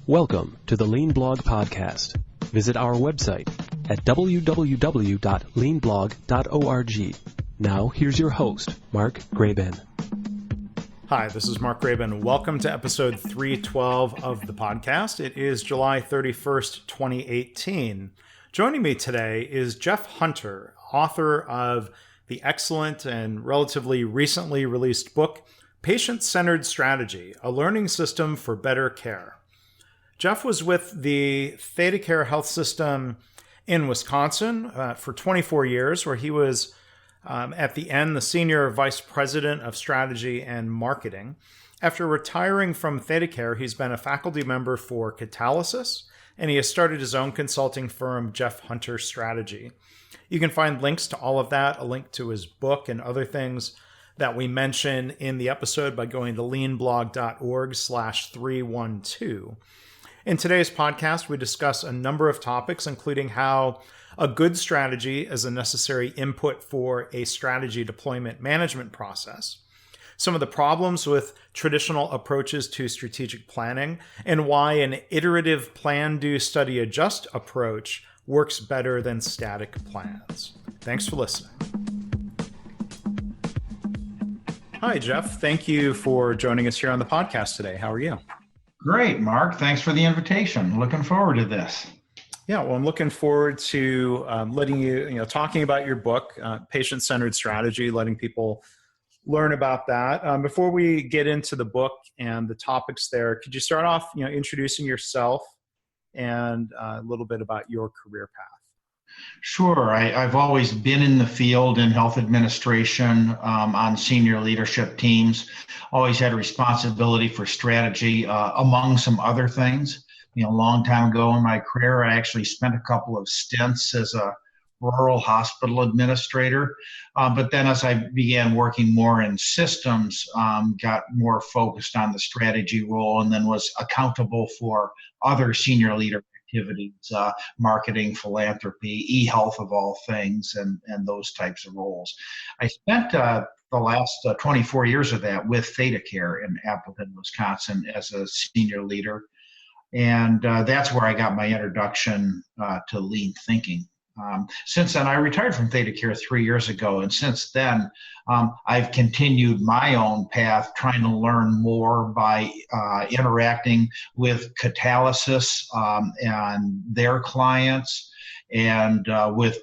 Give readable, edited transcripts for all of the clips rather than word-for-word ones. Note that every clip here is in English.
Welcome to the Lean Blog Podcast. Visit our website at www.leanblog.org. Now, here's your host, Mark Graben. Hi, this is Mark Graben. Welcome to episode 312 of the podcast. It is July 31st, 2018. Joining me today is Jeff Hunter, author of the excellent and relatively recently released book, Patient-Centered Strategy, A Learning System for Better Care. Jeff was with the ThedaCare health system in Wisconsin for 24 years, where he was, at the end, the Senior Vice President of Strategy and Marketing. After retiring from ThedaCare, he's been a faculty member for Catalysis, and he has started his own consulting firm, Jeff Hunter Strategy. You can find links to all of that, a link to his book and other things that we mention in the episode by going to leanblog.org/312. In today's podcast, we discuss a number of topics, including how a good strategy is a necessary input for a strategy deployment management process, some of the problems with traditional approaches to strategic planning, and why an iterative plan, do, study, adjust approach works better than static plans. Thanks for listening. Hi, Jeff. Thank you for joining us here on the podcast today. How are you? Great, Mark. Thanks for the invitation. Looking forward to this. Yeah, well, I'm looking forward to letting you, talking about your book, Patient-Centered Strategy, letting people learn about that. Before we get into the book and the topics there, could you start off, introducing yourself and a little bit about your career path? Sure. I've always been in the field in health administration on senior leadership teams, always had a responsibility for strategy among some other things. A long time ago in my career, I actually spent a couple of stints as a rural hospital administrator. But then as I began working more in systems, got more focused on the strategy role and then was accountable for other senior leader activities, marketing, philanthropy, e-health of all things, and those types of roles. I spent the last 24 years of that with ThedaCare in Appleton, Wisconsin as a senior leader. And that's where I got my introduction to lean thinking. Since then, I retired from ThedaCare 3 years ago, and since then, I've continued my own path, trying to learn more by interacting with Catalysis and their clients, and with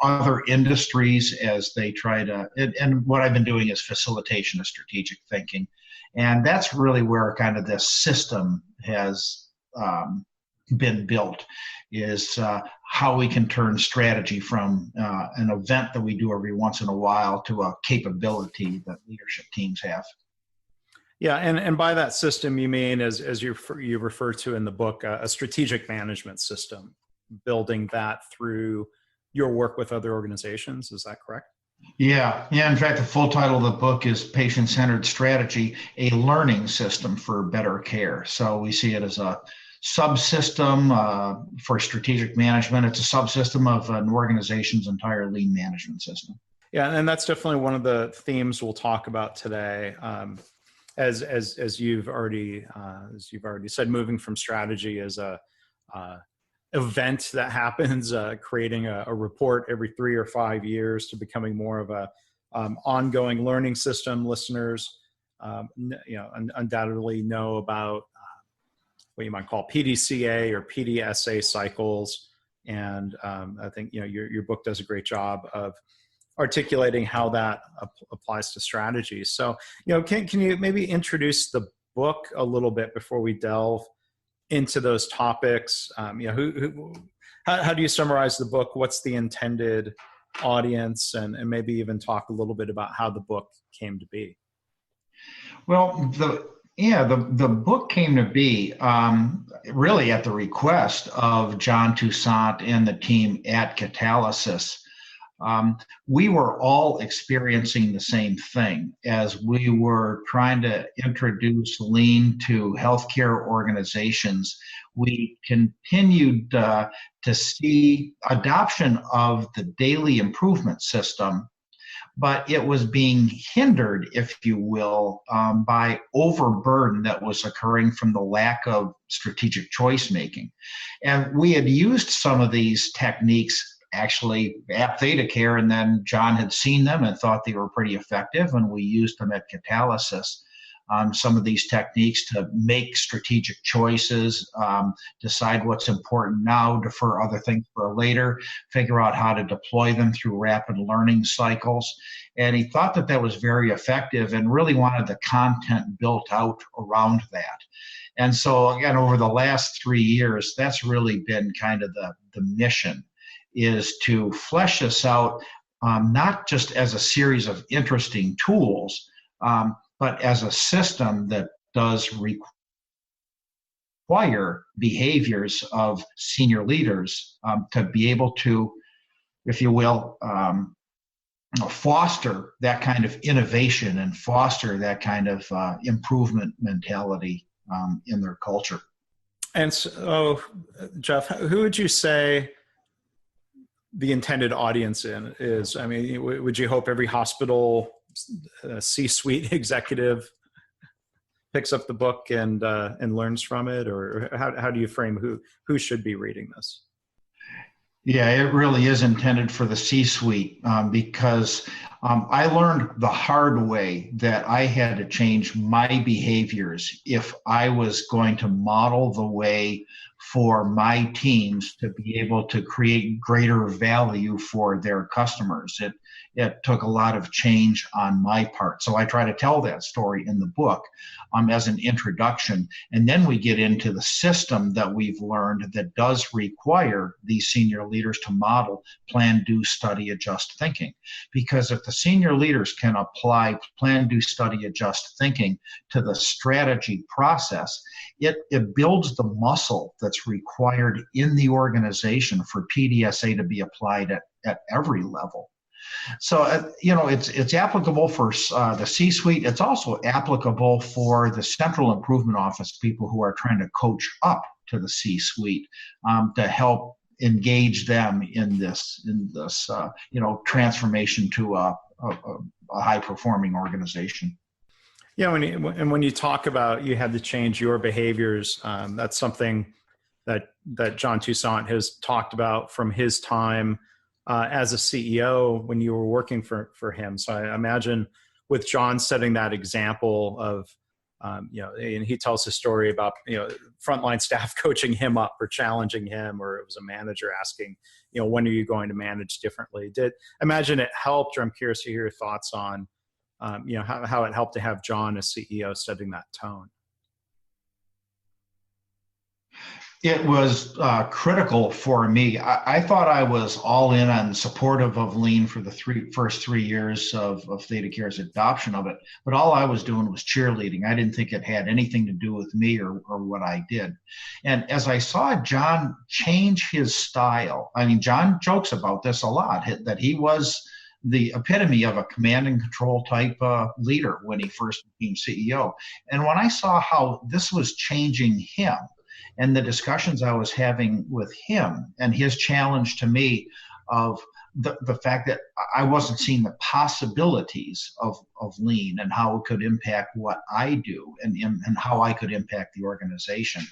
other industries as they try to. And what I've been doing is facilitation of strategic thinking, and that's really where kind of this system has been built, is how we can turn strategy from an event that we do every once in a while to a capability that leadership teams have. Yeah, and by that system, you mean, as you refer to in the book, a strategic management system, building that through your work with other organizations. Is that correct? Yeah. In fact, the full title of the book is Patient-Centered Strategy, A Learning System for Better Care. So we see it as a subsystem for strategic management. It's a subsystem of an organization's entire lean management system. Yeah, and that's definitely one of the themes we'll talk about today. As you've already said, moving from strategy as a event that happens, creating a report every 3 or 5 years, to becoming more of a ongoing learning system. Listeners, undoubtedly know about what you might call PDCA or PDSA cycles. And I think, your book does a great job of articulating how that applies to strategy. So, can you maybe introduce the book a little bit before we delve into those topics? How do you summarize the book? What's the intended audience? And maybe even talk a little bit about how the book came to be. Well, the book came to be really at the request of John Toussaint and the team at Catalysis. We were all experiencing the same thing as we were trying to introduce lean to healthcare organizations. We continued to see adoption of the daily improvement system, but it was being hindered, if you will, by overburden that was occurring from the lack of strategic choice making. And we had used some of these techniques actually at ThedaCare, and then John had seen them and thought they were pretty effective, and we used them at Catalysis. Some of these techniques to make strategic choices, decide what's important now, defer other things for later, figure out how to deploy them through rapid learning cycles. And he thought that that was very effective and really wanted the content built out around that. And so, again, over the last 3 years, that's really been kind of the mission, is to flesh this out, not just as a series of interesting tools, but as a system that does require behaviors of senior leaders to be able to, if you will, foster that kind of innovation and foster that kind of improvement mentality in their culture. And so, Jeff, who would you say the intended audience is? I mean, would you hope every hospital C-suite executive picks up the book and learns from it, or how do you frame who should be reading this? Yeah, it really is intended for the C-suite because I learned the hard way that I had to change my behaviors if I was going to model the way for my teams to be able to create greater value for their customers. It took a lot of change on my part. So I try to tell that story in the book as an introduction. And then we get into the system that we've learned that does require these senior leaders to model plan, do, study, adjust thinking. Because if the senior leaders can apply plan, do, study, adjust thinking to the strategy process, it builds the muscle that's required in the organization for PDSA to be applied at every level. So, it's applicable for the C-suite. It's also applicable for the central improvement office people who are trying to coach up to the C-suite to help engage them in this transformation to a high-performing organization. Yeah, when you talk about you had to change your behaviors, that's something that John Toussaint has talked about from his time as a CEO when you were working for him. So I imagine with John setting that example of, and he tells his story about, frontline staff coaching him up or challenging him, or it was a manager asking, when are you going to manage differently? Imagine it helped, or I'm curious to hear your thoughts on, how it helped to have John as CEO setting that tone. It was critical for me. I thought I was all in on supportive of Lean for the first 3 years of ThedaCare's adoption of it, but all I was doing was cheerleading. I didn't think it had anything to do with me or what I did. And as I saw John change his style, I mean, John jokes about this a lot, that he was the epitome of a command and control type leader when he first became CEO. And when I saw how this was changing him, and the discussions I was having with him and his challenge to me of the fact that I wasn't seeing the possibilities of Lean and how it could impact what I do and how I could impact the organization.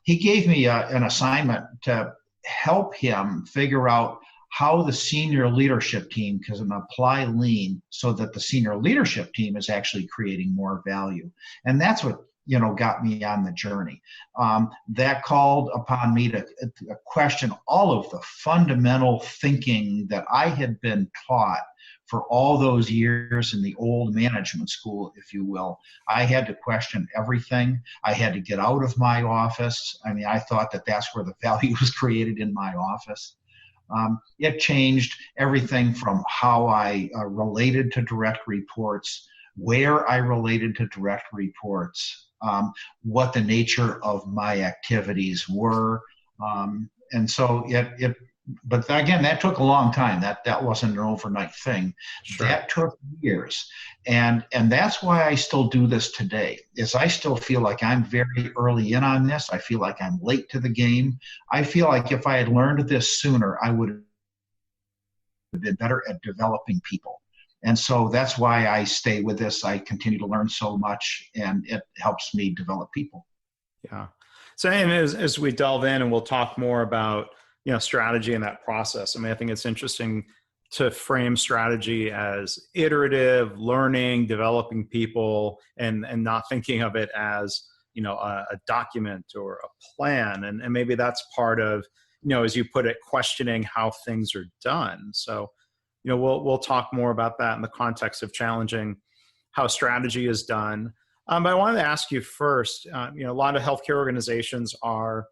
He gave me an assignment to help him figure out how the senior leadership team can apply Lean so that the senior leadership team is actually creating more value. And that's what got me on the journey. That called upon me to question all of the fundamental thinking that I had been taught for all those years in the old management school, if you will. I had to question everything. I had to get out of my office. I mean, I thought that that's where the value was created, in my office. It changed everything from how I related to direct reports, where I related to direct reports, what the nature of my activities were. And so but again, that took a long time. That wasn't an overnight thing. Sure. That took years. And that's why I still do this today, is I still feel like I'm very early in on this. I feel like I'm late to the game. I feel like if I had learned this sooner, I would have been better at developing people. And so that's why I stay with this. I continue to learn so much, and it helps me develop people. Yeah. So, and as we delve in, and we'll talk more about, strategy in that process. I mean, I think it's interesting to frame strategy as iterative, learning, developing people, and not thinking of it as, a document or a plan. And maybe that's part of, as you put it, questioning how things are done. So, we'll talk more about that in the context of challenging how strategy is done. But I wanted to ask you first, a lot of healthcare organizations are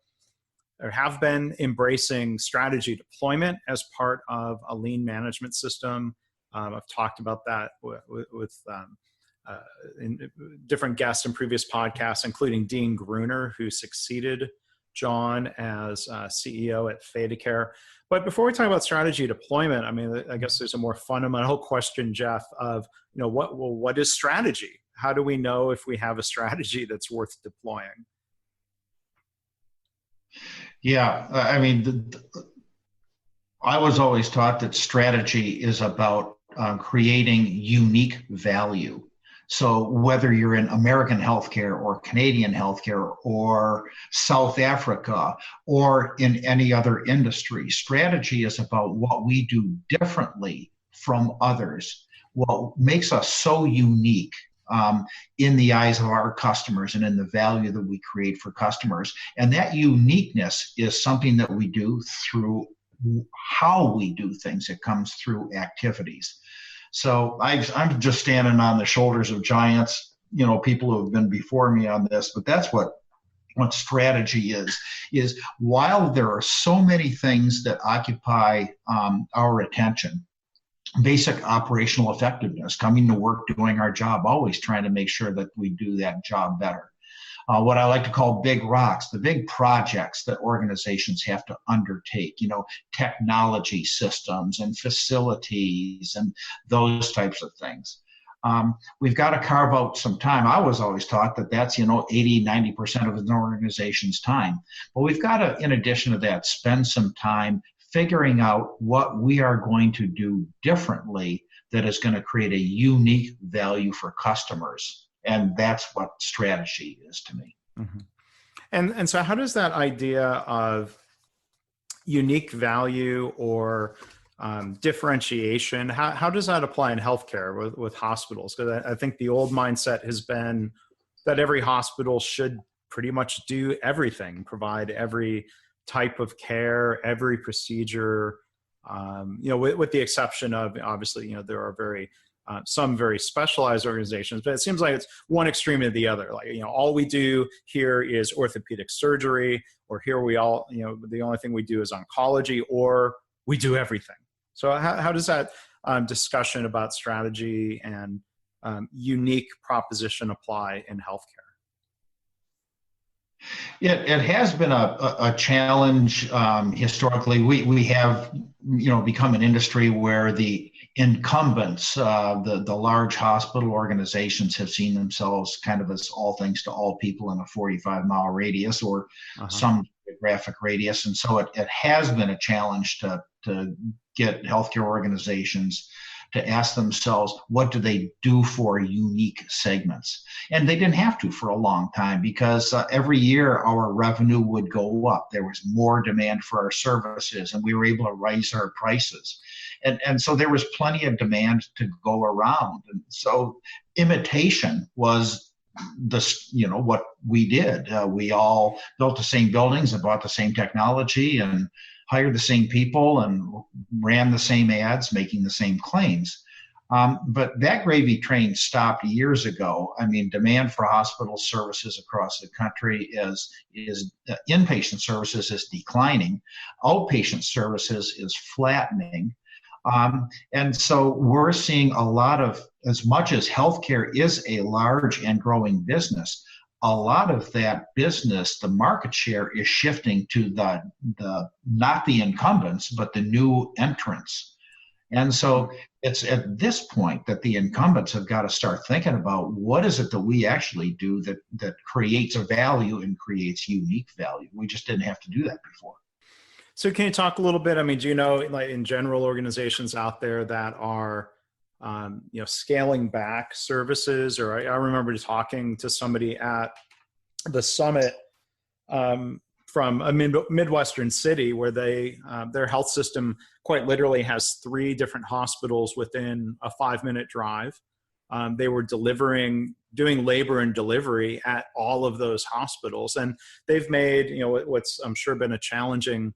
or have been embracing strategy deployment as part of a lean management system. I've talked about that with in different guests in previous podcasts, including Dean Gruner, who succeeded John as CEO at ThedaCare. But before we talk about strategy deployment, I mean, I guess there's a more fundamental question, Jeff, of, what is strategy? How do we know if we have a strategy that's worth deploying? Yeah, I mean, I was always taught that strategy is about creating unique value. So whether you're in American healthcare or Canadian healthcare or South Africa or in any other industry, strategy is about what we do differently from others, what makes us so unique in the eyes of our customers and in the value that we create for customers. And that uniqueness is something that we do through how we do things. It comes through activities. So I'm just standing on the shoulders of giants, people who have been before me on this, but that's what strategy is while there are so many things that occupy our attention, basic operational effectiveness, coming to work, doing our job, always trying to make sure that we do that job better. What I like to call big rocks, the big projects that organizations have to undertake, technology systems and facilities and those types of things. We've got to carve out some time. I was always taught that that's, 80, 90% of an organization's time. But we've got to, in addition to that, spend some time figuring out what we are going to do differently that is going to create a unique value for customers. And that's what strategy is to me. Mm-hmm. And so how does that idea of unique value or differentiation, how does that apply in healthcare with hospitals? Because I think the old mindset has been that every hospital should pretty much do everything, provide every type of care, every procedure, with the exception of, obviously, there are some very specialized organizations, but it seems like it's one extreme to the other. Like, all we do here is orthopedic surgery, or here we all, the only thing we do is oncology, or we do everything. So how does that discussion about strategy and unique proposition apply in healthcare? It has been a challenge historically. We have, become an industry where the incumbents, the large hospital organizations, have seen themselves kind of as all things to all people in a 45-mile radius or some geographic radius. And so it has been a challenge to get healthcare organizations to ask themselves, what do they do for unique segments? And they didn't have to for a long time, because every year our revenue would go up. There was more demand for our services, and we were able to raise our prices. And so there was plenty of demand to go around. And so imitation was what we did. We all built the same buildings and bought the same technology and hired the same people and ran the same ads, making the same claims. But that gravy train stopped years ago. I mean, demand for hospital services across the country is inpatient services is declining. Outpatient services is flattening. And so we're seeing a lot of, as much as healthcare is a large and growing business, a lot of that business, the market share is shifting to the not the incumbents, but the new entrants. And so it's at this point that the incumbents have got to start thinking about, what is it that we actually do that creates a value and creates unique value? We just didn't have to do that before. So can you talk a little bit, I mean, do you know, like, in general, organizations out there that are scaling back services. Or I remember talking to somebody at the summit from a Midwestern city where their health system quite literally has 3 different hospitals within a 5-minute drive. They were doing labor and delivery at all of those hospitals. And they've made, what's I'm sure been a challenging,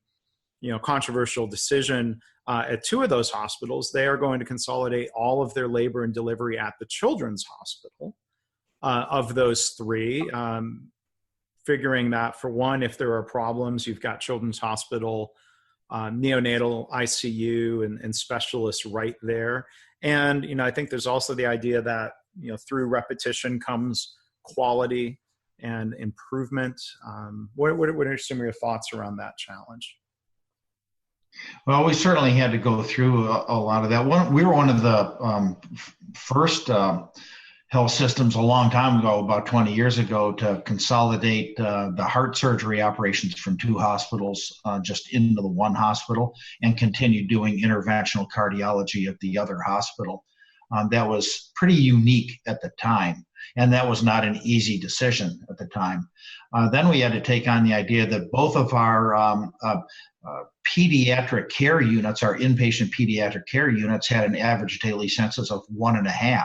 controversial decision at 2 of those hospitals. They are going to consolidate all of their labor and delivery at the Children's Hospital of those 3. Figuring that, for one, if there are problems, you've got Children's Hospital, neonatal ICU and specialists right there. And, I think there's also the idea that, through repetition comes quality and improvement. What are some of your thoughts around that challenge? Well, we certainly had to go through a lot of that. We were one of the first health systems a long time ago, about 20 years ago, to consolidate the heart surgery operations from 2 hospitals just into the one hospital and continue doing interventional cardiology at the other hospital. That was pretty unique at the time, and that was not an easy decision at the time. Then we had to take on the idea that both of our pediatric care units, our inpatient pediatric care units, had an average daily census of 1.5.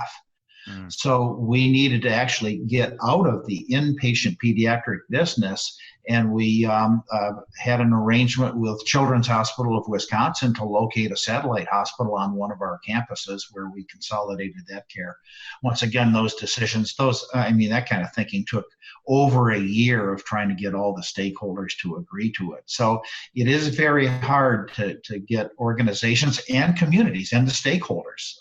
So we needed to actually get out of the inpatient pediatric business, and we had an arrangement with Children's Hospital of Wisconsin to locate a satellite hospital on one of our campuses where we consolidated that care. Once again, those decisions, that kind of thinking took over a year of trying to get all the stakeholders to agree to it. So it is very hard to get organizations and communities and the stakeholders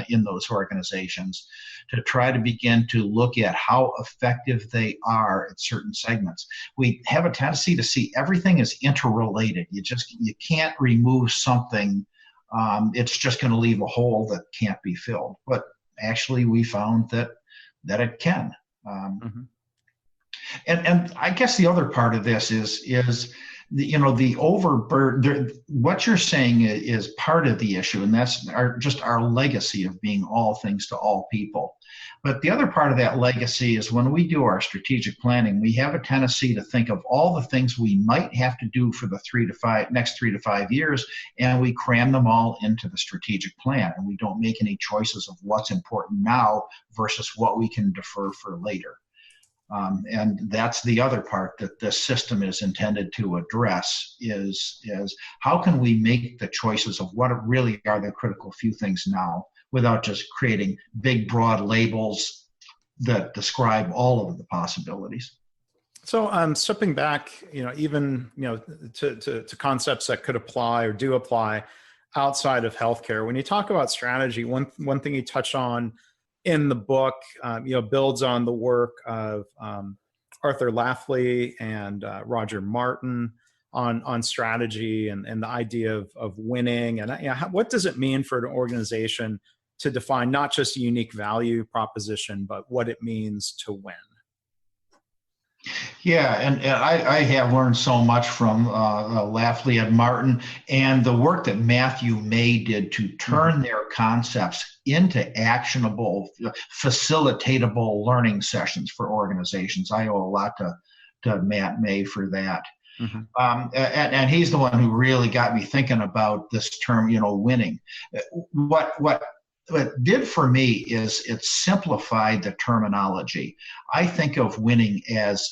in those organizations to try to begin to look at how effective they are at certain segments. We have a tendency to see everything as interrelated. You can't remove something. It's just going to leave a hole that can't be filled. But actually, we found that it can. And I guess the other part of this is the overburden. What you're saying is part of the issue, and that's our legacy of being all things to all people. But the other part of that legacy is when we do our strategic planning, we have a tendency to think of all the things we might have to do for the next 3 to 5 years, and we cram them all into the strategic plan, and we don't make any choices of what's important now versus what we can defer for later. And that's the other part that this system is intended to address is how can we make the choices of what really are the critical few things now without just creating big, broad labels that describe all of the possibilities. So stepping back, even, to concepts that could apply or do apply outside of healthcare, when you talk about strategy, one thing you touch on in the book, builds on the work of Arthur Lafley and Roger Martin on strategy and the idea of winning. And what does it mean for an organization to define not just a unique value proposition, but what it means to win? Yeah, and I have learned so much from Lafley and Martin, and the work that Matthew May did to turn their concepts into actionable, facilitatable learning sessions for organizations. I owe a lot to Matt May for that. And he's the one who really got me thinking about this term, winning. What it did for me is it simplified the terminology. I think of winning as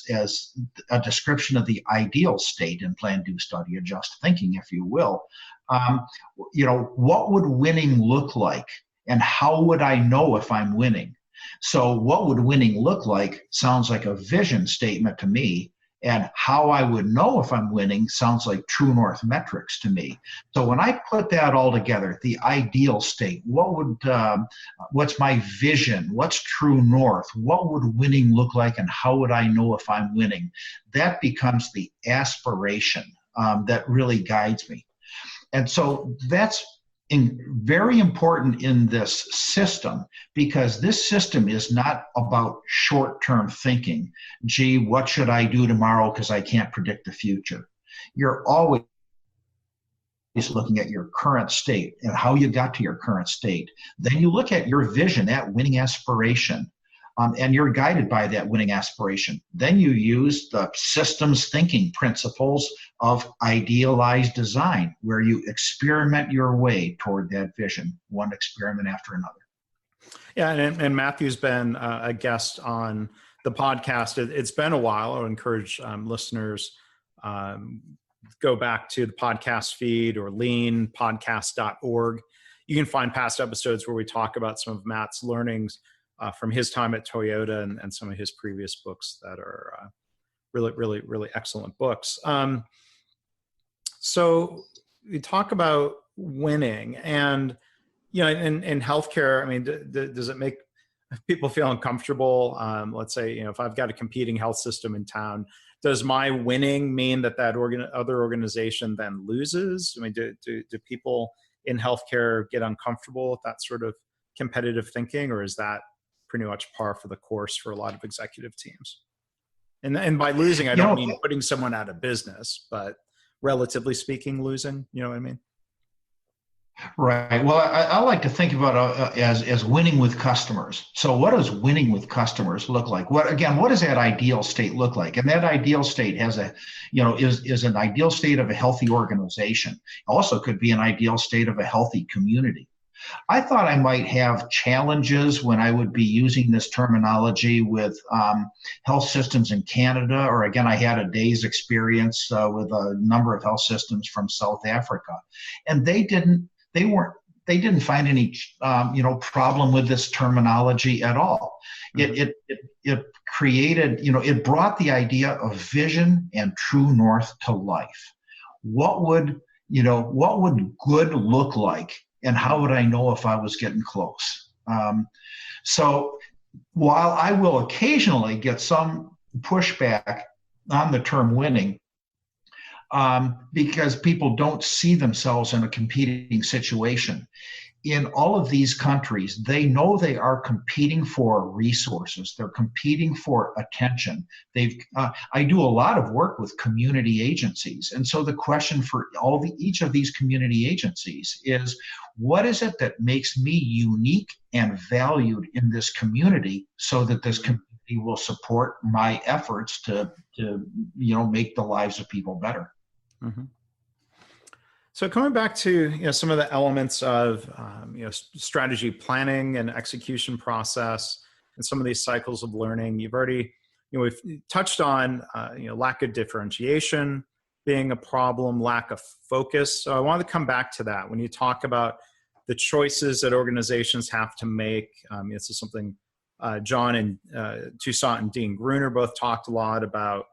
a description of the ideal state in plan, do, study, adjust thinking, if you will. What would winning look like, and how would I know if I'm winning? So what would winning look like sounds like a vision statement to me, and how I would know if I'm winning sounds like true north metrics to me. So when I put that all together, the ideal state, what's my vision? What's true north? What would winning look like, and how would I know if I'm winning? That becomes the aspiration that really guides me. And so that's very important in this system, because this system is not about short-term thinking. Gee, what should I do tomorrow because I can't predict the future? You're always looking at your current state and how you got to your current state. Then you look at your vision, that winning aspiration, and you're guided by that winning aspiration. Then you use the systems thinking principles of idealized design, where you experiment your way toward that vision, one experiment after another. Yeah, and Matthew's been a guest on the podcast. It's been a while. I would encourage listeners go back to the podcast feed or leanpodcast.org. You can find past episodes where we talk about some of Matt's learnings from his time at Toyota and some of his previous books that are really, really, really excellent books. So you talk about winning, and in healthcare, I mean, does it make people feel uncomfortable? Let's say, if I've got a competing health system in town, does my winning mean that other organization then loses? I mean, do people in healthcare get uncomfortable with that sort of competitive thinking, or is that pretty much par for the course for a lot of executive teams? And by losing, I don't mean putting someone out of business, but relatively speaking, losing. You know what I mean? Right. Well, I like to think about as winning with customers. So what does winning with customers look like? What does that ideal state look like? And that ideal state has is an ideal state of a healthy organization. Also could be an ideal state of a healthy community. I thought I might have challenges when I would be using this terminology with health systems in Canada, or again, I had a day's experience with a number of health systems from South Africa, and they didn't find any problem with this terminology at all. Mm-hmm. It created, it brought the idea of vision and true north to life. What would good look like? And how would I know if I was getting close? So while I will occasionally get some pushback on the term winning, because people don't see themselves in a competing situation, in all of these countries, they know they are competing for resources. They're competing for attention. I do a lot of work with community agencies. And so the question for each of these community agencies is, what is it that makes me unique and valued in this community so that this community will support my efforts to make the lives of people better? Mm-hmm. So coming back to some of the elements of strategy planning and execution process and some of these cycles of learning, you've already we've touched on lack of differentiation being a problem, lack of focus. So I wanted to come back to that when you talk about the choices that organizations have to make. This is something John and Toussaint and Dean Gruner both talked a lot about.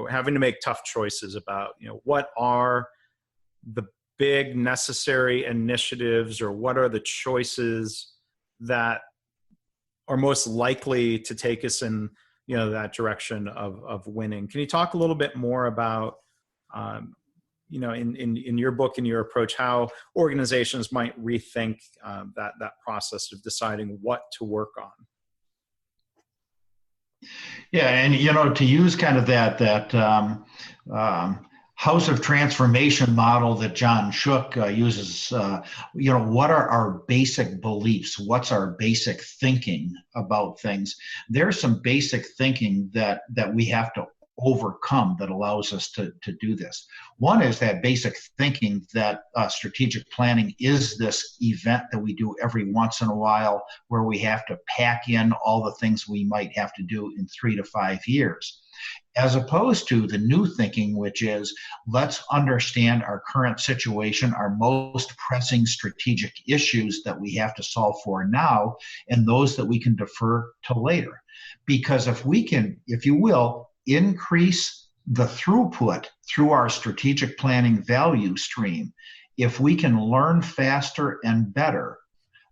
Having to make tough choices about what are the big necessary initiatives, or what are the choices that are most likely to take us in that direction of winning. Can you talk a little bit more about in your book and your approach, how organizations might rethink that process of deciding what to work on? Yeah, and to use kind of that House of Transformation model that John Shook uses, what are our basic beliefs? What's our basic thinking about things? There's some basic thinking that we have to overcome that allows us to do this. One is that basic thinking that strategic planning is this event that we do every once in a while where we have to pack in all the things we might have to do in 3 to 5 years, as opposed to the new thinking, which is let's understand our current situation, our most pressing strategic issues that we have to solve for now, and those that we can defer to later. Because if we can, if you will, increase the throughput through our strategic planning value stream, if we can learn faster and better,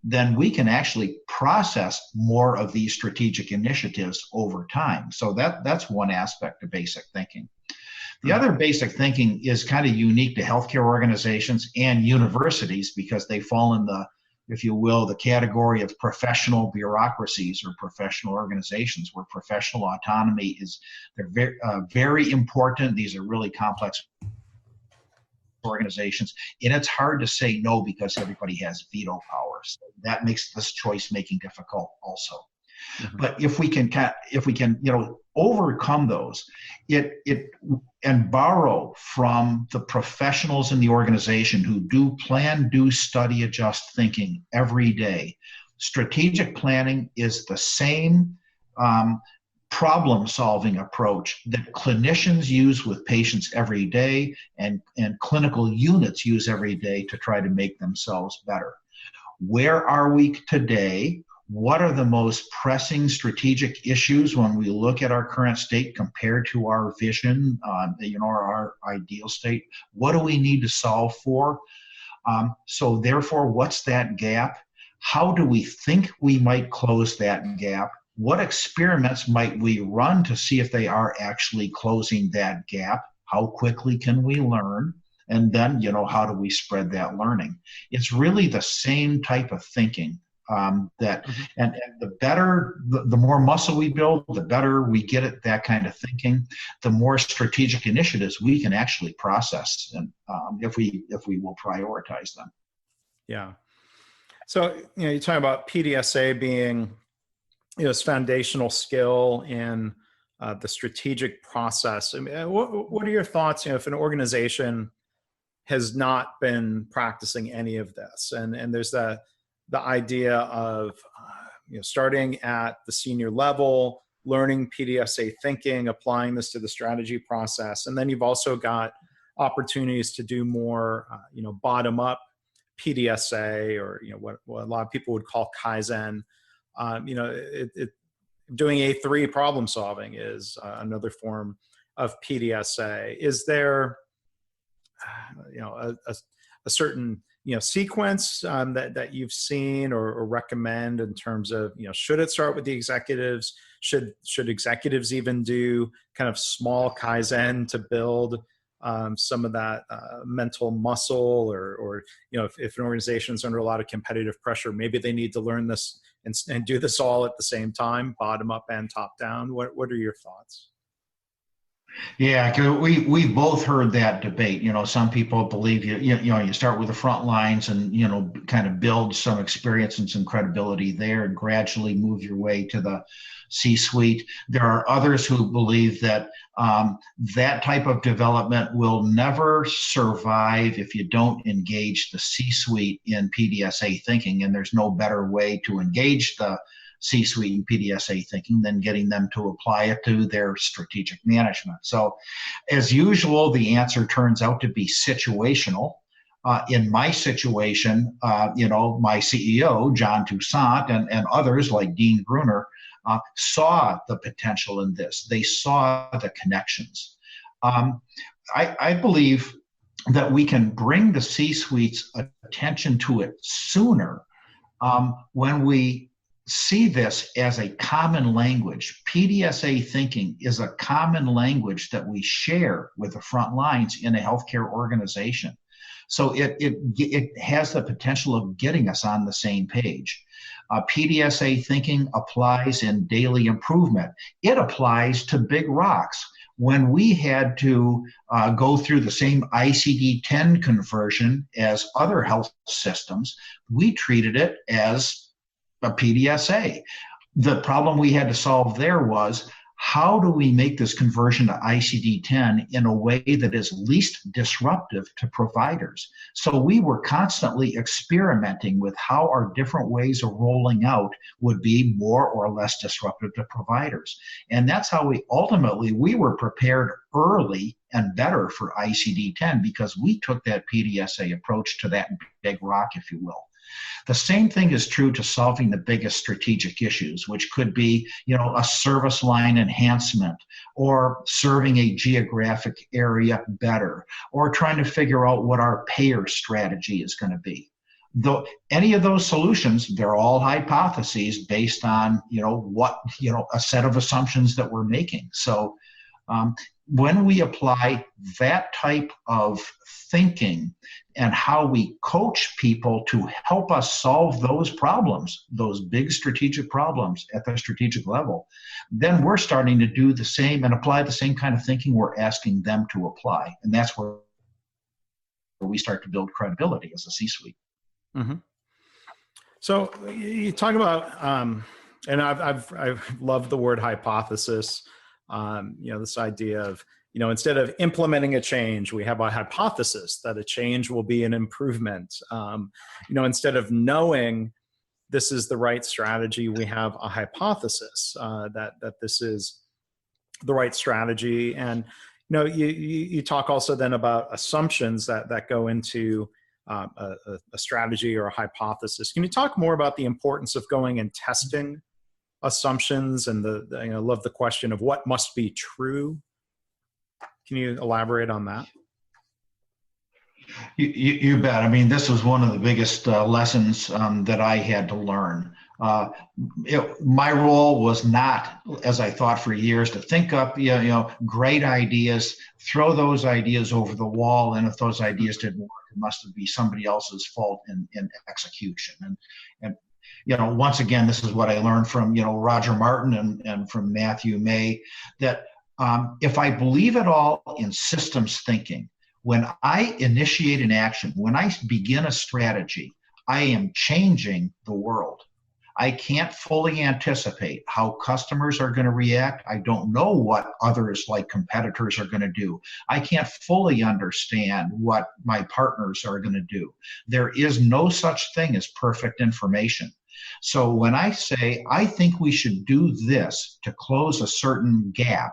then we can actually process more of these strategic initiatives over time. So that's one aspect of basic thinking. The other basic thinking is kind of unique to healthcare organizations and universities because they fall in the, if you will, the category of professional bureaucracies or professional organizations where professional autonomy is, they're very important. These are really complex organizations, and it's hard to say no because everybody has veto power. So that makes this choice making difficult also. Mm-hmm. But if we can, overcome those, and borrow from the professionals in the organization who do plan, do, study, adjust thinking every day. Strategic planning is the same problem-solving approach that clinicians use with patients every day and clinical units use every day to try to make themselves better. Where are we today? What are the most pressing strategic issues when we look at our current state compared to our vision, our ideal state? What do we need to solve for? So therefore, what's that gap? How do we think we might close that gap? What experiments might we run to see if they are actually closing that gap? How quickly can we learn? And then, how do we spread that learning? It's really the same type of thinking. And the more muscle we build, the better we get at that kind of thinking, the more strategic initiatives we can actually process, and if we will prioritize them. Yeah. So, you talk about PDSA being, this foundational skill in the strategic process. I mean, what are your thoughts, if an organization has not been practicing any of this, and there's the idea of starting at the senior level, learning PDSA thinking, applying this to the strategy process, and then you've also got opportunities to do more, bottom up PDSA, or what a lot of people would call Kaizen. Doing A3 problem solving is another form of PDSA. Is there, a certain sequence that you've seen or recommend in terms of, should it start with the executives? Should executives even do kind of small Kaizen to build some of that mental muscle, or if an organization is under a lot of competitive pressure, maybe they need to learn this and do this all at the same time, bottom up and top down? What are your thoughts? Yeah, we both heard that debate. Some people believe you start with the front lines and kind of build some experience and some credibility there, and gradually move your way to the C-suite. There are others who believe that that type of development will never survive if you don't engage the C-suite in PDSA thinking, and there's no better way to engage the C-suite in PDSA thinking than getting them to apply it to their strategic management. So as usual, the answer turns out to be situational. In my situation, my CEO, John Toussaint, and others like Dean Bruner, saw the potential in this. They saw the connections. I believe that we can bring the C-suite's attention to it sooner when we see this as a common language. PDSA thinking is a common language that we share with the front lines in a healthcare organization. So it has the potential of getting us on the same page. PDSA thinking applies in daily improvement. It applies to big rocks. When we had to go through the same ICD-10 conversion as other health systems, we treated it as a PDSA. The problem we had to solve there was, how do we make this conversion to ICD-10 in a way that is least disruptive to providers? So we were constantly experimenting with how our different ways of rolling out would be more or less disruptive to providers. And that's how we were prepared early and better for ICD-10, because we took that PDSA approach to that big rock, if you will. The same thing is true to solving the biggest strategic issues, which could be, a service line enhancement, or serving a geographic area better, or trying to figure out what our payer strategy is going to be. Though any of those solutions, they're all hypotheses based on, a set of assumptions that we're making. So when we apply that type of thinking and how we coach people to help us solve those problems, those big strategic problems at the strategic level, then we're starting to do the same and apply the same kind of thinking we're asking them to apply. And that's where we start to build credibility as a C-suite. Mm-hmm. So you talk about, and I've loved the word hypothesis. This idea of, instead of implementing a change, we have a hypothesis that a change will be an improvement. Instead of knowing this is the right strategy, we have a hypothesis that this is the right strategy. And you talk also then about assumptions that go into a strategy or a hypothesis. Can you talk more about the importance of going and testing assumptions and I love the question of what must be true? Can you elaborate on that? You bet. I mean, this was one of the biggest lessons that I had to learn. My role was not, as I thought for years, to think up great ideas, throw those ideas over the wall, and if those ideas didn't work, it must be somebody else's fault in execution. And once again, this is what I learned from Roger Martin and from Matthew May, that if I believe at all in systems thinking, when I initiate an action, when I begin a strategy, I am changing the world. I can't fully anticipate how customers are going to react. I don't know what others like competitors are going to do. I can't fully understand what my partners are going to do. There is no such thing as perfect information. So when I say, I think we should do this to close a certain gap,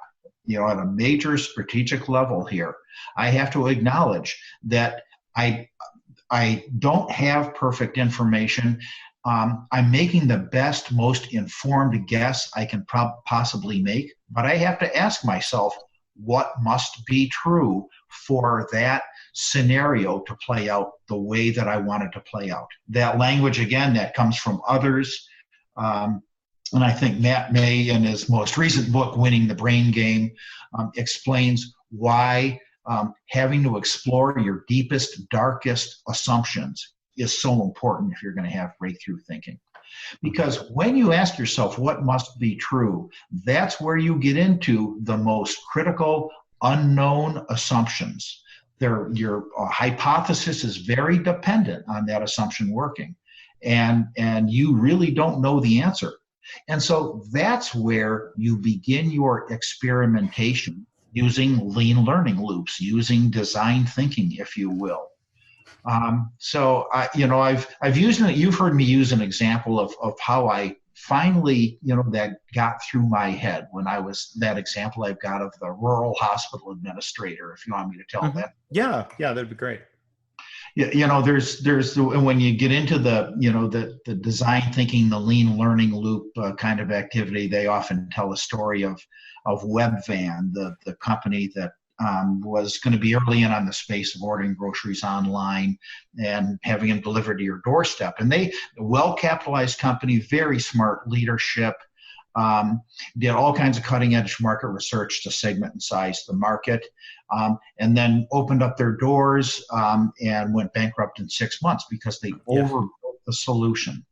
at a major strategic level here, I have to acknowledge that I don't have perfect information. I'm making the best, most informed guess I can possibly make, but I have to ask myself, what must be true for that scenario to play out the way that I want it to play out? That language, again, that comes from others. And I think Matt May, in his most recent book, Winning the Brain Game, explains why having to explore your deepest, darkest assumptions is so important if you're going to have breakthrough thinking. Because when you ask yourself what must be true, that's where you get into the most critical, unknown assumptions. Your hypothesis is very dependent on that assumption working, and you really don't know the answer. And so that's where you begin your experimentation using lean learning loops, using design thinking, if you will. So I've used it. You've heard me use an example of how I finally, that got through my head when I was that example I've got of the rural hospital administrator, if you want me to tell that. Yeah, that'd be great. Yeah, there's when you get into the design thinking, the lean learning loop kind of activity, they often tell a story of Webvan, the company that was going to be early in on the space of ordering groceries online and having them delivered to your doorstep. And a well-capitalized company, very smart leadership, did all kinds of cutting-edge market research to segment and size the market, and then opened up their doors and went bankrupt in 6 months because they overbuilt the solution.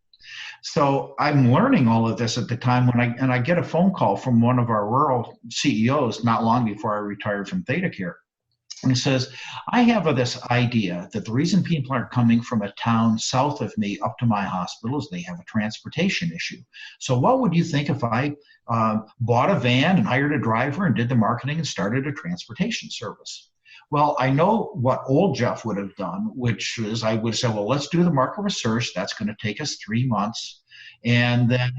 So I'm learning all of this at the time when I get a phone call from one of our rural CEOs not long before I retired from ThedaCare. And he says, I have this idea that the reason people aren't coming from a town south of me up to my hospital is they have a transportation issue. So what would you think if I bought a van and hired a driver and did the marketing and started a transportation service? Well, I know what old Jeff would have done, which is I would say, well, let's do the market research. That's going to take us 3 months. And then,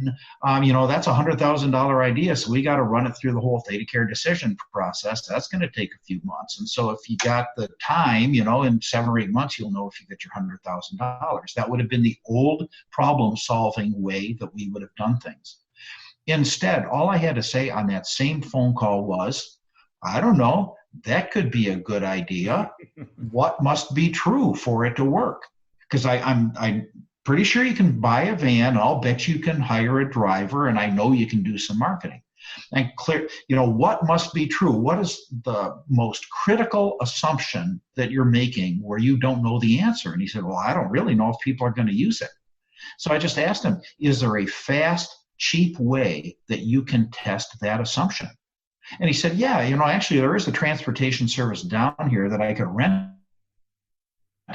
that's a $100,000 idea. So we got to run it through the whole ThedaCare decision process. That's going to take a few months. And so if you got the time, in 7 or 8 months, you'll know if you get your $100,000. That would have been the old problem solving way that we would have done things. Instead, all I had to say on that same phone call was, I don't know, that could be a good idea. What must be true for it to work? Because I'm pretty sure you can buy a van. I'll bet you can hire a driver, and I know you can do some marketing. And what must be true? What is the most critical assumption that you're making where you don't know the answer? And he said, well, I don't really know if people are going to use it. So I just asked him, is there a fast, cheap way that you can test that assumption? And he said, yeah, actually there is a transportation service down here that I could rent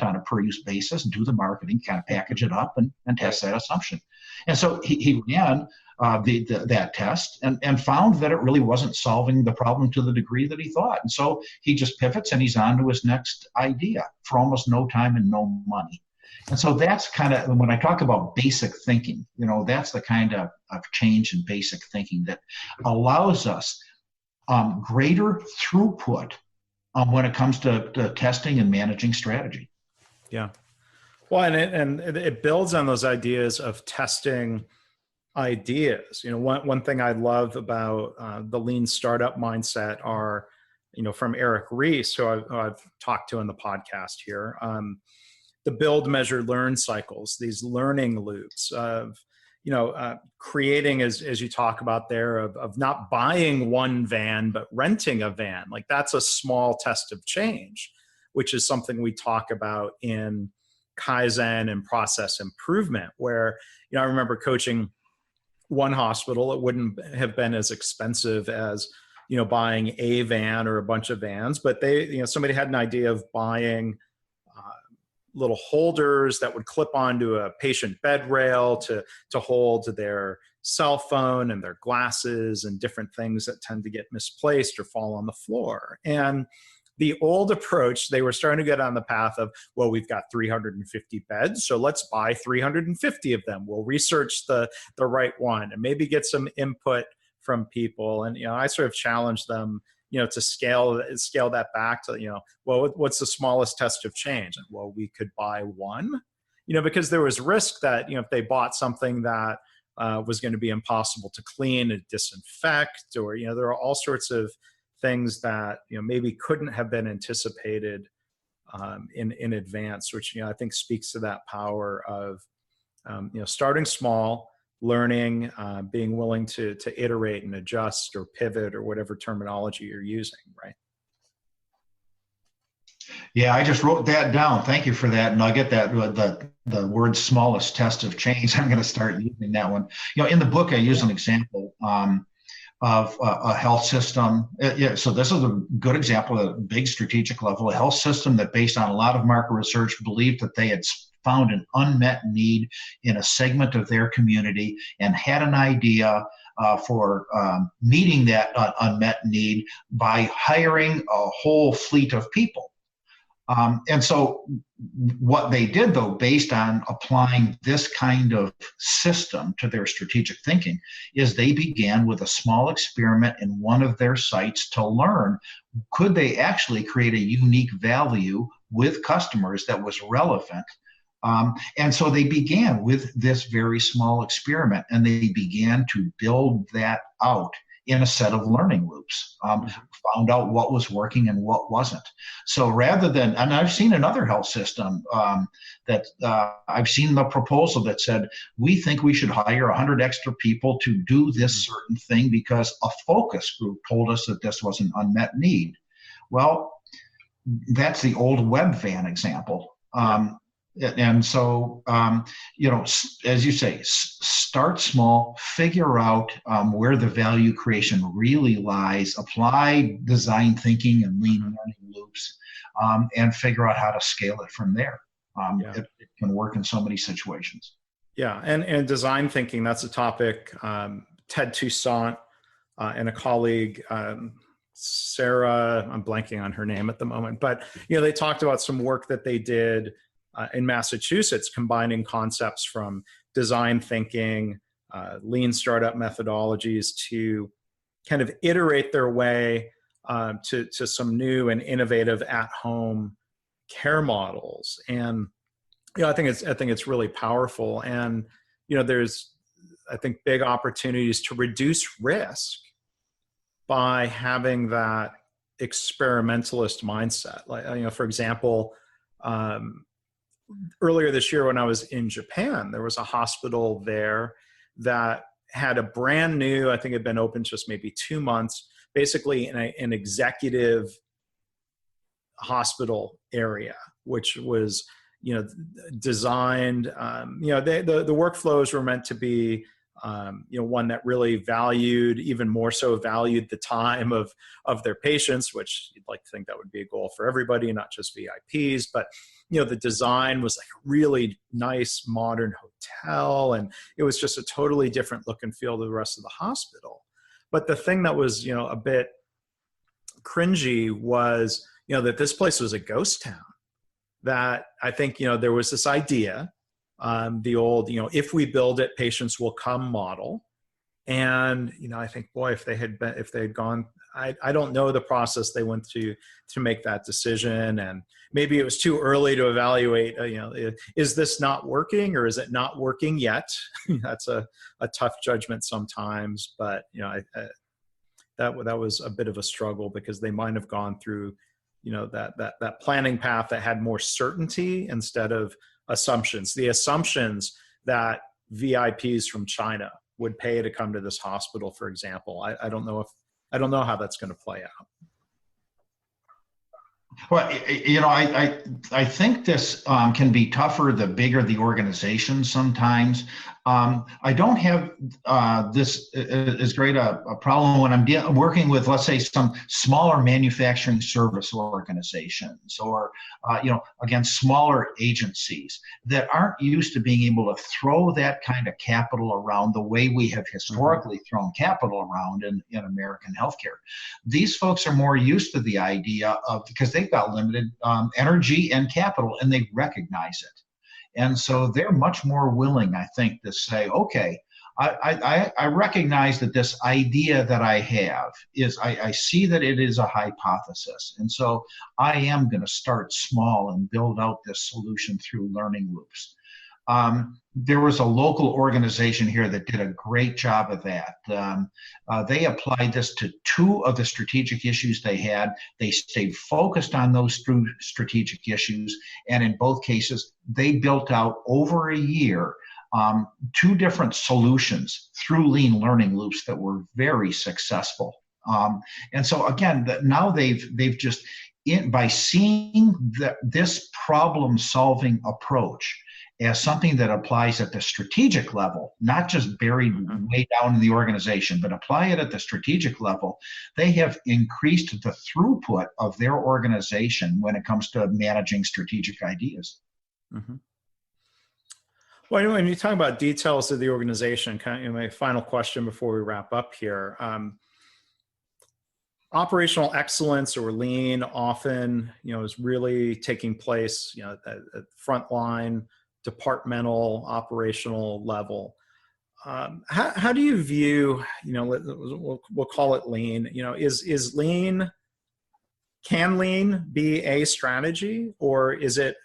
on a per use basis, do the marketing, kind of package it up and test that assumption. And so he ran that test and found that it really wasn't solving the problem to the degree that he thought. And so he just pivots and he's on to his next idea for almost no time and no money. And so that's kind of, when I talk about basic thinking, that's the kind of change in basic thinking that allows us greater throughput when it comes to testing and managing strategy. Yeah. Well, and it builds on those ideas of testing ideas. One thing I love about the lean startup mindset are, from Eric Ries, who I've talked to in the podcast here, the build, measure, learn cycles, these learning loops of, creating, as you talk about there, of not buying one van, but renting a van. Like, that's a small test of change, which is something we talk about in Kaizen and process improvement, where, I remember coaching one hospital. It wouldn't have been as expensive as, buying a van or a bunch of vans, but somebody had an idea of buying little holders that would clip onto a patient bed rail to hold their cell phone and their glasses and different things that tend to get misplaced or fall on the floor. And the old approach, they were starting to get on the path of, well, we've got 350 beds, so let's buy 350 of them. We'll research the right one and maybe get some input from people. And, I sort of challenged them, to scale that back to, well, what's the smallest test of change? And, well, we could buy one, because there was risk that, if they bought something that was going to be impossible to clean and disinfect, or, there are all sorts of things that, maybe couldn't have been anticipated in advance, which, I think speaks to that power of, starting small, learning, being willing to iterate and adjust or pivot or whatever terminology you're using, right? Yeah, I just wrote that down. Thank you for that. And I'll get that, the word smallest test of change. I'm going to start using that one. In the book, I use an example of a health system. So this is a good example at a big strategic level, a health system that, based on a lot of market research, believed that they had found an unmet need in a segment of their community and had an idea for meeting that unmet need by hiring a whole fleet of people. And so what they did, though, based on applying this kind of system to their strategic thinking, is they began with a small experiment in one of their sites to learn, could they actually create a unique value with customers that was relevant? And so they began with this very small experiment, and they began to build that out in a set of learning loops, found out what was working and what wasn't. So rather than, and I've seen another health system that I've seen the proposal that said, we think we should hire 100 extra people to do this certain thing because a focus group told us that this was an unmet need. Well, that's the old web van example. And so, as you say, start small, figure out where the value creation really lies, apply design thinking and lean learning loops, and figure out how to scale it from there. It can work in so many situations. Yeah, and design thinking, that's a topic Ted Toussaint and a colleague, Sarah, I'm blanking on her name at the moment, but they talked about some work that they did in Massachusetts, combining concepts from design thinking, lean startup methodologies to kind of iterate their way to some new and innovative at-home care models. And I think it's really powerful. And there's, I think, big opportunities to reduce risk by having that experimentalist mindset. Like, for example, earlier this year when I was in Japan, there was a hospital there that had a brand new, I think it had been open just maybe 2 months, basically in an executive hospital area, which was, designed, the workflows were meant to be one that really even more so valued the time of their patients, which you'd like to think that would be a goal for everybody, not just VIPs. But, the design was like a really nice modern hotel, and it was just a totally different look and feel to the rest of the hospital. But the thing that was, a bit cringy was, that this place was a ghost town. That I think, there was this idea, the old, if we build it, patients will come model. And, I think, boy, if they had gone, I don't know the process they went to make that decision. And maybe it was too early to evaluate, is this not working, or is it not working yet? That's a tough judgment sometimes. But, that was a bit of a struggle, because they might have gone through, that planning path that had more certainty instead of assumptions. The assumptions that VIPs from China would pay to come to this hospital, for example. I don't know how that's going to play out. Well, I think this can be tougher the bigger the organization sometimes. I don't have this as great a problem when I'm working with, let's say, some smaller manufacturing service organizations, or again, smaller agencies that aren't used to being able to throw that kind of capital around the way we have historically thrown capital around in American healthcare. These folks are more used to the idea of, because they've got limited energy and capital, and they recognize it. And so they're much more willing, I think, to say, okay, I recognize that this idea that I have is, I see that it is a hypothesis. And so I am going to start small and build out this solution through learning loops. There was a local organization here that did a great job of that. They applied this to 2 of the strategic issues they had. They stayed focused on those strategic issues, and in both cases, they built out over a year 2 different solutions through lean learning loops that were very successful. And so again, now they've just, by seeing this problem-solving approach as something that applies at the strategic level, not just buried way down in the organization, but apply it at the strategic level, they have increased the throughput of their organization when it comes to managing strategic ideas. Mm-hmm. Well, when you talk about details of the organization, kind of my final question before we wrap up here, operational excellence, or lean, often, is really taking place, at frontline, departmental, operational level. How do you view, we'll call it lean, is lean, can lean be a strategy, or is it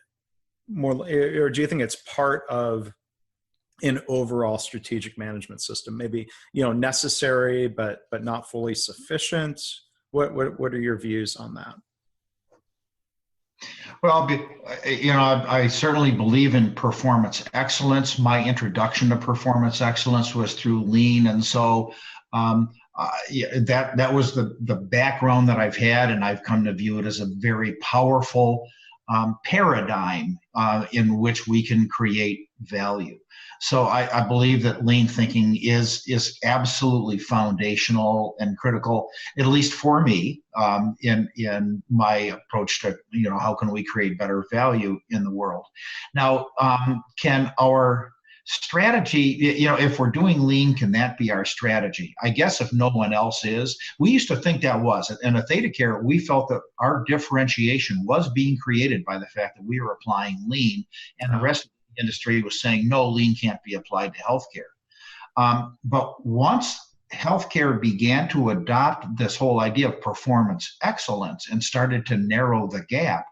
more, or do you think it's part of an overall strategic management system? Maybe, necessary, but not fully sufficient. What are your views on that? Well, I certainly believe in performance excellence. My introduction to performance excellence was through lean, and so that was the background that I've had, and I've come to view it as a very powerful paradigm in which we can create value. So I believe that lean thinking is absolutely foundational and critical, at least for me, in my approach to, how can we create better value in the world. Now, can our strategy, if we're doing lean, can that be our strategy? I guess if no one else is. We used to think that was. And at ThedaCare, we felt that our differentiation was being created by the fact that we were applying lean, and the rest of the industry was saying, no, lean can't be applied to healthcare. But once healthcare began to adopt this whole idea of performance excellence and started to narrow the gap,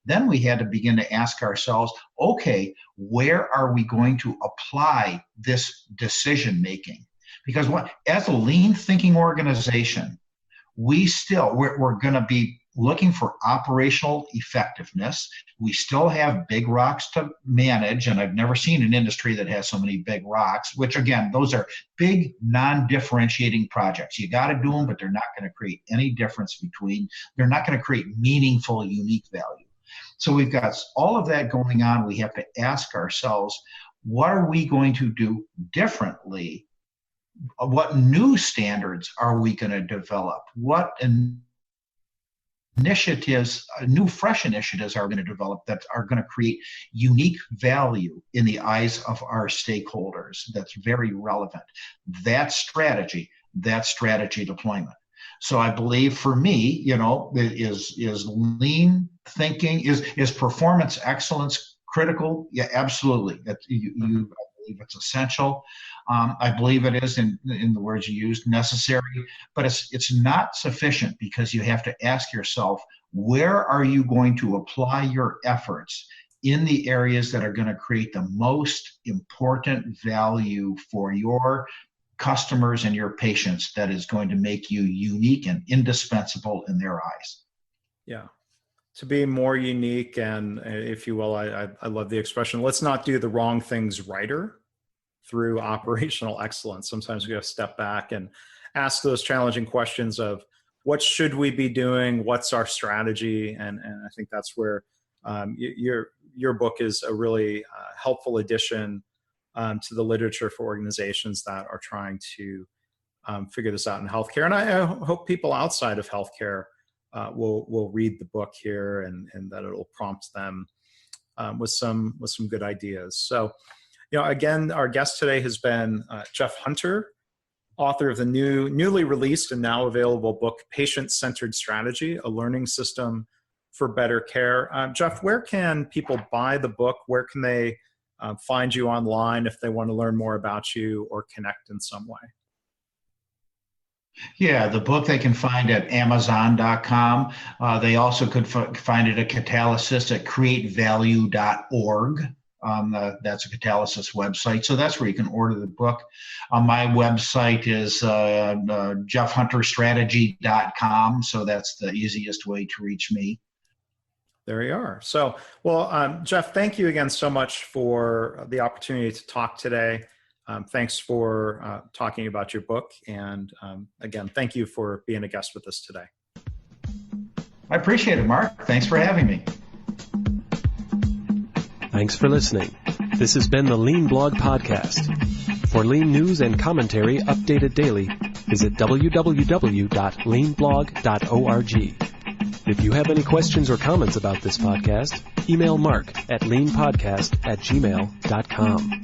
then we had to begin to ask ourselves, okay, where are we going to apply this decision making? Because as a lean thinking organization, we're going to be looking for operational effectiveness. We still have big rocks to manage, and I've never seen an industry that has so many big rocks, which again, those are big non-differentiating projects. You got to do them, but they're not going to create any difference they're not going to create meaningful, unique value. So we've got all of that going on. We have to ask ourselves, what are we going to do differently what new standards are we going to develop? What initiatives, new fresh initiatives are going to develop that are going to create unique value in the eyes of our stakeholders that's very relevant. That's strategy deployment. So I believe for me, is lean thinking, is performance excellence critical? Yeah, absolutely. I believe it's essential. I believe it is, in the words you used, necessary, but it's not sufficient, because you have to ask yourself, where are you going to apply your efforts in the areas that are going to create the most important value for your customers and your patients, that is going to make you unique and indispensable in their eyes. Yeah. To be more unique, and if you will, I love the expression, let's not do the wrong things righter through operational excellence. Sometimes we have to step back and ask those challenging questions of what should we be doing? What's our strategy? And I think that's where your book is a really helpful addition to the literature for organizations that are trying to figure this out in healthcare. And I hope people outside of healthcare will read the book here, and that it'll prompt them with some good ideas. So, again, our guest today has been Jeff Hunter, author of the newly released and now available book, Patient-Centered Strategy, A Learning System for Better Care. Jeff, where can people buy the book? Where can they find you online if they want to learn more about you or connect in some way? Yeah, the book they can find at Amazon.com. They also could find it at Catalysis at createvalue.org. That's a Catalysis website. So that's where you can order the book. My website is jeffhunterstrategy.com. So that's the easiest way to reach me. There you are. So, well, Jeff, thank you again so much for the opportunity to talk today. Thanks for talking about your book. And again, thank you for being a guest with us today. I appreciate it, Mark. Thanks for having me. Thanks for listening. This has been the Lean Blog Podcast. For Lean news and commentary updated daily, visit www.leanblog.org. If you have any questions or comments about this podcast, email Mark at leanpodcast@gmail.com.